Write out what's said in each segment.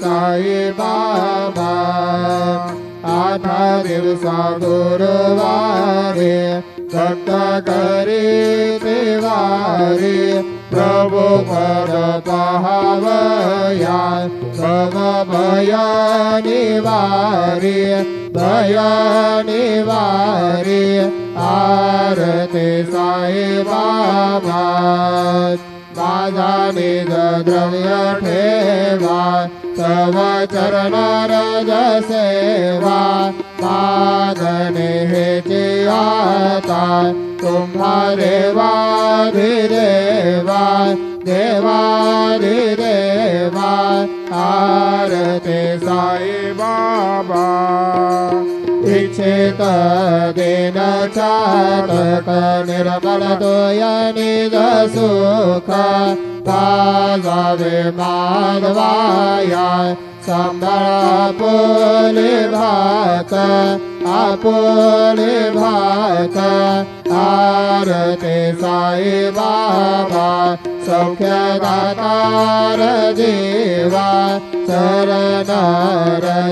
साई बाबा आठा दिवसा गुरुवारी भक्त करीते वारी प्रभु पद पाहावया भव भय निवारी भय निवारी आरती साई बाबा माझा निज द्रव्य ठेवा तव चरण रज सेवा मादने हेची आता तुम्हा देवाधिदेवा देवाधिदेवा आरती साई बाबा इच्छित दिन चातक निर्मल तोय निज सुख पाजावे माधवाया संबळ आपुले भात आपुले भात आरती साई बाबा सौख्यदातार देवा शरण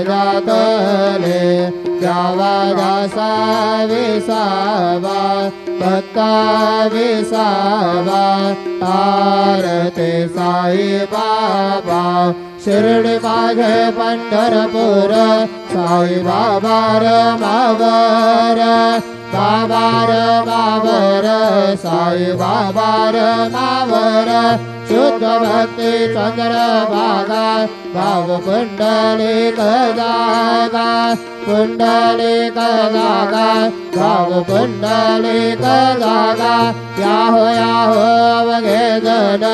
जातले जावा दासा विसावा भक्ता विसावा आरती साई बाबा शिर्डी माझे पंढरपूर साई बाबा मावर बाबार मावर साई बाबार मावर शुद्ध भक्ती चंद्र भागा भाव पुंडलिक जागा पुंडलिक जागा भाव पुंडलिक जागा याहो याहो अवघे जन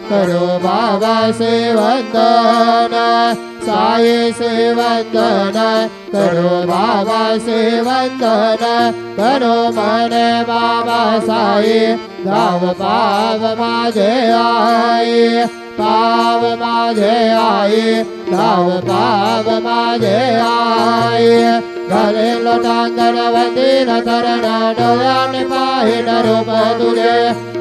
करो बाबा से वंदन साई से वंदन करो बाबा से वंदन करो मने बाबा साई धाव पाव माझे आई पाव माझे आई धाव पाव माझे आई घरे लोटांगण वंदीन चरण डोळ्याने पाहिन रूप तुझे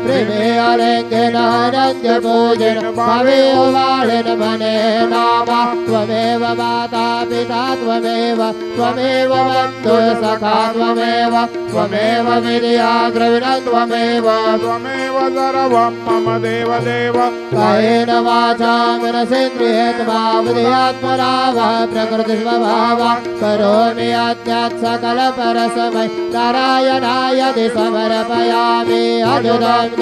प्रेमे आलिंगन अनंत पूजन भावे वाळेन मने नामा त्वमेव माता पिता त्वमेव त्वमेव बन्धु सखा त्वमेव त्वमेव विद्या द्रविणं त्वमेव त्वमेव सर्वं मम देव देव कायेन वाचा मनसेन्द्रियेर्वा बुद्ध्यात्मना वा प्रकृतिस्वभावा करोमि यज्ञात् सकल परस्मै नारायणाय समर्पयामि अजुतं